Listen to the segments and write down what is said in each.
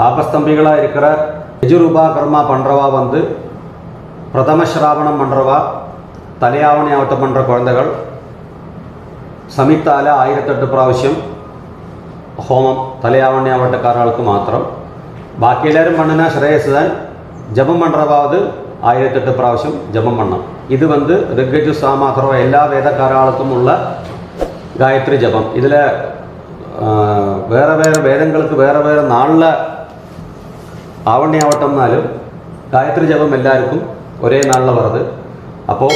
ஆபஸ்தம்பிகளாக இருக்கிற யஜுரூபா கர்மா பண்ணுறவா வந்து பிரதம ஸ்ராவணம் பண்ணுறவா, தலையாவணி ஆவட்டம் பண்ணுற குழந்தைகள் சமித்தால 1008 പ്രാവശ്യം ഹോമം தலையாவணி ஆவட்டக்காரர்களுக்கு மாத்திரம். ബാക്കി എല്ലാവരും பண்ணுனா ശ്രേയസ് தான். ജപം பண்ணுறவாவது 1008 പ്രാവശ്യം ജപം பண்ணணும். இது வந்து ഋഗ്യജു സാമാഥർവ എല്ലാ വേദക്കാരകൾക്കും ഉള്ള ഗായത്രി ജപം. ഇതിൽ വേറെ വേറെ വേദങ്ങൾക്ക് വേറെ വേറെ നാളിലെ ആവണ്യാവട്ടം എന്നാലും ഗായത്രി ജപം എല്ലാവർക്കും ഒരേ നാളിൽ വരുന്നത്. അപ്പോൾ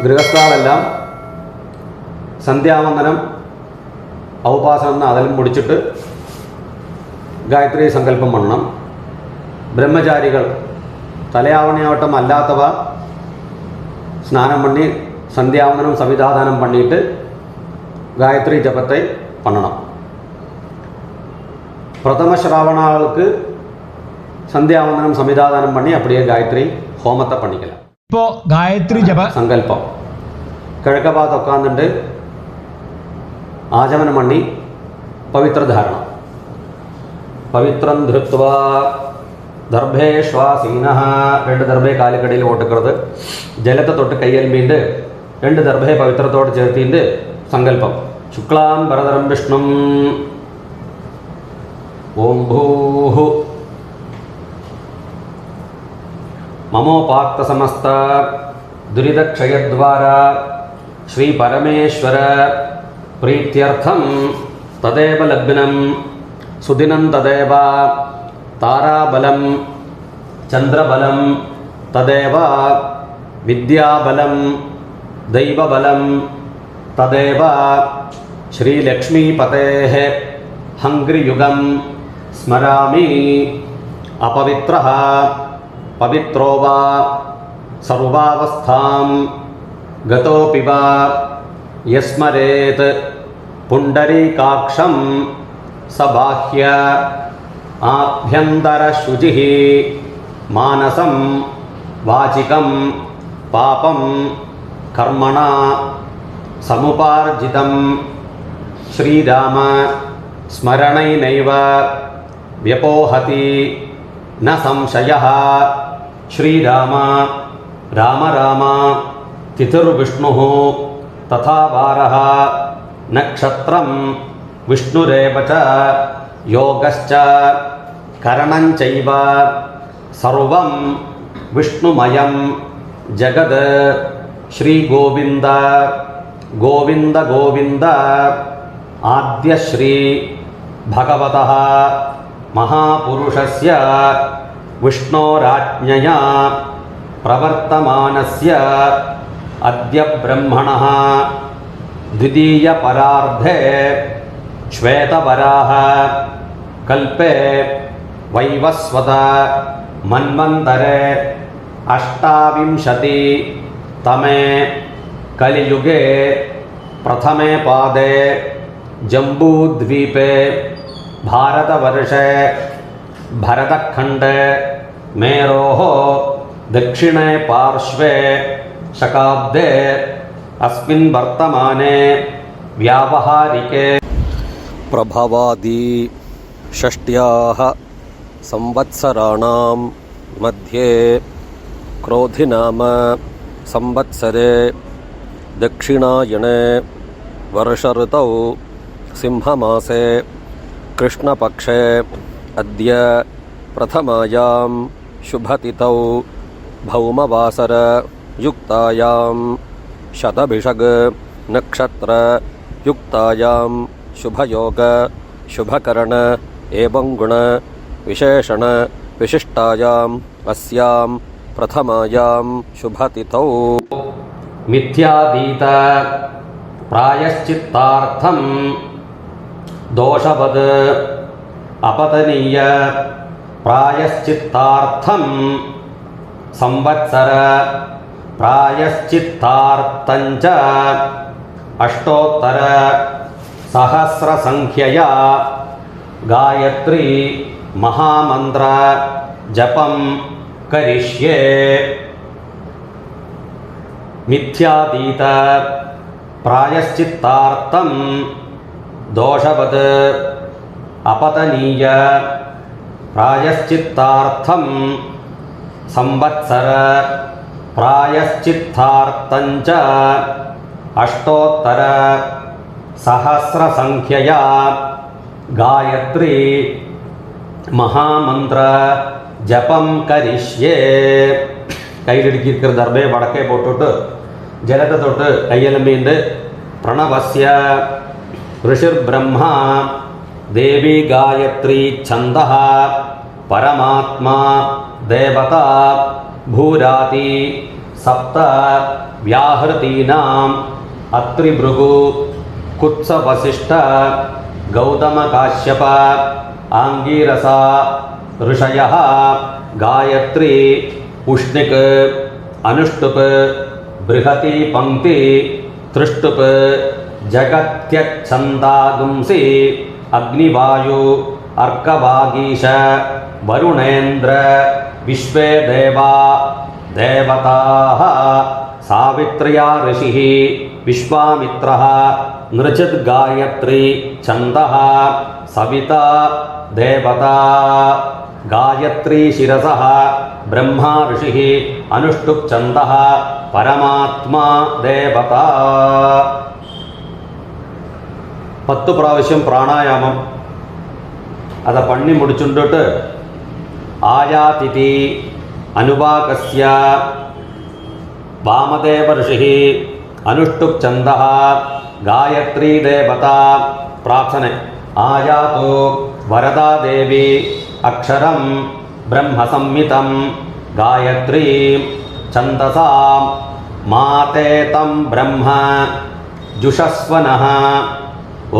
ഗൃഹസ്ഥാളെല്ലാം സന്ധ്യാവന്ദനം ഔപാസനം അതെല്ലാം മുടിച്ചിട്ട് ഗായത്രി സങ്കല്പം பண்ணണം. ബ്രഹ്മചാരികൾ തലയാവണ്യാവട്ടം അല്ലാത്തവ സ്നാനം പണി സന്ധ്യാവന്ദനം സവിധാദാനം പണിയിട്ട് ഗായത്രി ജപത്തെ பண்ணണം. பிரதம ஸ்ராவணாளுக்கு சந்தியாவந்தனம் சமிதாதானம் பண்ணி அப்படியே காயத்ரி ஹோமத்தை பண்ணிக்கலாம். இப்போ காயத்ரி ஜப சங்கல்பம் கிழக்க பார்த்து உட்காந்துட்டு ஆஜமனம் பண்ணி பவித்ர தாரணம். பவித்ரம் திருத்வா ദർഭേ ശ്വാസീനഃ 2 ദർഭേ കാലിക്കടിയിൽ ഓട്ടിക്കുന്നത്, ജലത്തെ തൊട്ട് കയ്യൽമീണ്ട് 2 ദർഭേ പവിത്രത്തോട് ചേർത്തിട്ട് സങ്കല്പം. ശുക്ലാം വരദരം വിഷ്ണും ഓം ഭൂഃ മമോപാക്ത സമസ്ത ദുരിതക്ഷയദ്വാര ശ്രീ പരമേശ്വര പ്രീത്യർത്ഥം തദേവ ലഗ്നം സുദിനം തദേവ താരാബലം ചന്ദ്രബലം തദേവ വിദ്യാബലം ദൈവബലം തദേവ ശ്രീലക്ഷ്മീപതേഃ ഹംഗ്രിയുഗം സ്മരാമി. അപവിത്രഃ പവിത്രോ വാ സർവാവസ്ഥാം ഗതോപി വാ യസ്മരേത് പുണ്ഡരീകാക്ഷം സബാഹ്യ ആഭ്യന്തരശുചിഃ മാനസം വാചികം പാപം കർമ്മണ സമുപാർജിതം. ശ്രീരാമ സ്മരണൈനൈവ വ്യപോഹതി ന സംശയഃ. ശ്രീരാമ രാമ രാമ തിഥിർവിഷ്ണുഃ തഥാ വാരഃ നക്ഷത്രം വിഷ്ണുരേവ ച യോഗശ്ച കരണം ചൈവ സർവം വിഷ്ണുമയം ജഗത്. ശ്രീ ഗോവിന്ദ ഗോവിന്ദ ഗോവിന്ദ. ആദ്യശ്രീ ഭഗവതഃ മഹാപുരുഷസ്യ വിഷ്ണോരാജ്ഞയാ പ്രവർത്തമാനസ്യ അദ്യ ബ്രഹ്മണഃ ദ്വിതീയപരാർദ്ധേ ശ്വേതവരാഹ കൽപേ വൈവസ്വത മന്വന്തരേ അഷ്ടാവിംശതി തമേ കലിയുഗേ പ്രഥമേ പാദേ ജംബൂദ്വീപേ ഭാരതവർഷേ ഭരതഖണ്ഡേ മേരോः ദക്ഷിണേ പാർശ്വേ ശകാബ്ദേ അസ്മിൻ വർത്തമാനേ വ്യാവഹാരികേ പ്രഭവാദി ഷഷ്ട്യാഃ സംവത്സരാണാം മധ്യേ ക്രോധിനാമ സംവത്സരേ ദക്ഷിണായണേ വർഷഋതൗ സിംഹമാസേ കൃഷ്ണപക്ഷേ അദ്യ പ്രഥമായാം ശുഭതിഥൗ ഭൗമവാസര യുക്തായാം ശതഭിഷഗ് നക്ഷത്ര യുക്തായാം ശുഭയോഗ ശുഭകരണ ഏവം ഗുണ വിശേഷണ വിശിഷ്ടായാം അസ്യാം പ്രഥമായാം ശുഭതിഥൗ മിഥ്യാതീത പ്രായശ്ചിത്താർത്ഥം ദോഷവത് അപതനീയ പ്രായശ്ചിത്താർത്ഥം സംവത്സര പ്രായശ്ചിത്താർത്ഥഞ്ച അഷ്ടോത്തര സഹസ്രസംഖ്യയാ ഗായത്രി മഹാമന്ത്ര ജപം കരിഷ്യേ. മിഥ്യാതീത പ്രായശ്ചിത്താർത്ഥം ദോഷവത് അപതനീയ प्रायश्चित्तार्थं संवत्सर प्रायश्चित्तार्थञ्च अष्टोत्तर सहस्रसंख्यया गायत्री महामंत्र जपम करिष्ये കയ്യിലിടുക്കിയിരിക്കുന്ന ദർഭയെ വടക്കേ പോട്ടിട്ട് ജലത്തെ തൊട്ട് കയ്യലമ്പീണ്ട് പ്രണവസ്യ ഋഷിർബ്രഹ്മ ദേവി ഗായത്രി ഛന്ദഃ പരമാത്മാ ദേവത ഭൂരാതി സപ്ത വ്യാഹൃതീനാം അത്രിഭൃഗു കുത്സവസിഷ്ഠ ഗൗതമകാശ്യപ ആംഗീരസ ഋഷയഃ ഗായത്രി उष्णिक अनुष्टुप बृहती पंक्ति तृष्टुप जगत्यच्छन्दागुंसि अग्निवायु अर्कवागीश वरुणेन्द्र विश्वे देवा देवताः सावित्र्या ऋषिः विश्वामित्रः नृचित् गायत्री छन्दः सविता देवता गायत्री शिरसः ब्रह्मा ऋषिः अनुष्टुप् छन्दः परमात्मा देवता 10 പ്രാവശ്യം പ്രാണായാമം അത് പണ്ണി മുടിച്ചുണ്ടിട്ട് ആയാതിഥി അനുവാകസ്യ വാമദേവ ഋഷിः അനുഷ്ടുപ് छन्दः गायत्री देवता प्रार्थने आयातु वरदा देवी अक्षरं ब्रह्म संहितं गायत्री छन्दसा माते तं ब्रह्म जुषस्वनः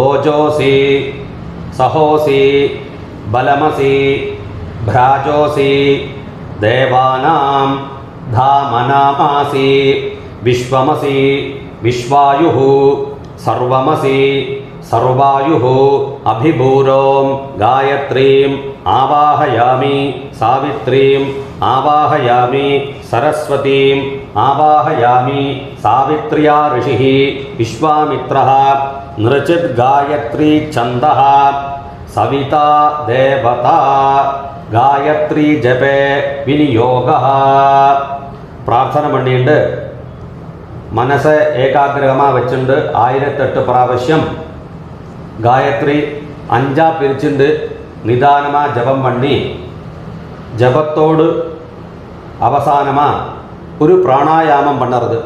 ओजोसि सहोसि बलमसि भ्राजोसि देवानां धामनामासि विश्वमसि विश्वायुः सर्वमसि सर्वायुः अभिभूरों गायत्रीं आवाहयामि सावित्रीं आवाहयामि सरस्वतीं आवाहयामि सावित्र्या ऋषिः विश्वामित्रः नृचित् गायत्री छन्दः सविता देवता गायत्री जपे विनियोगः प्रार्थना पण्णिट्टु मनस्स ഏകാഗ്രഹമാ വെച്ചിട്ട് 1008 പ്രാവശ്യം ഗായത്രി 5 പിരിച്ചിട്ട് നിദാനമാ ജപം പണ്ണി ജപത്തോട് അവസാനമാ ഒരു പ്രാണായാമം പണ്ണരുത്.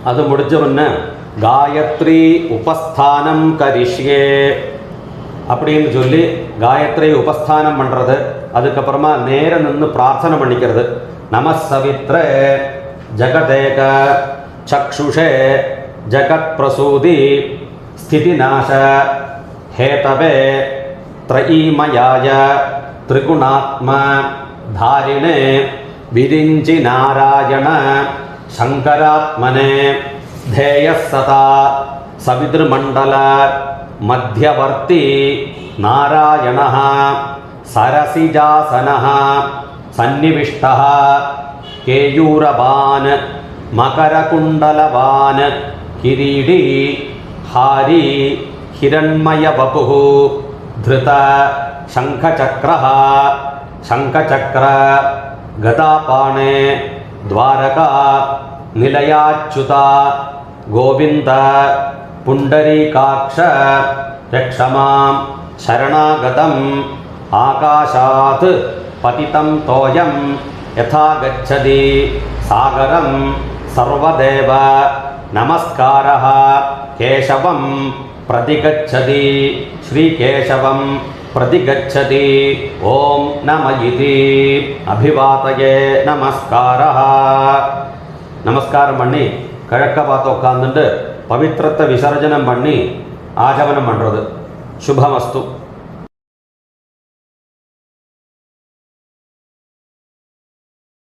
അത് മുടിച്ച പിന്നെ ഗായത്രി ഉപസ്ഥാനം കരിഷ്യേ அப்படின்னு சொல்லி காயத்ரி உபஸ்தானம் பண்ணுறது. அதுக்கப்புறமா நேர நின்று பிரார்த்தனை பண்ணிக்கிறது. நமசவித்ர ஜகதேக चक्षुषे जगत् प्रसूदि स्थितिनाश हेतवे त्रयीमयाय त्रिगुणात्म धारिणे विरिञ्चि नारायण शंकरात्मने ध्येयः सदा सवितृमण्डल मध्यवर्ती नारायणः सरसिजासनः सन्निविष्टः केयूरवान् मकरकुण्डलवान् किरीटी हारी हिरण्मयवपुः धृत शङ्खचक्रः शङ्खचक्र गदापाणे द्वारका निलयाच्युता गोविन्द पुण्डरीकाक्ष रक्षमां शरणागतम् आकाशात् पतितं तोयं यथा गच्छति सागरं सर्वदेव नमस्कारः केशवं प्रतिगच्छति श्रीकेशवं प्रतिगच्छति ओम नमः इति अभिवादये नमस्कारः. नमस्कारम पण्णि किழக்க பார்த்து உட்கார்ந்துட்டு பவித்திரத்தை விசர்ஜனம் பண்ணி ஆஜமனம் பண்றது. சுபமஸ்து.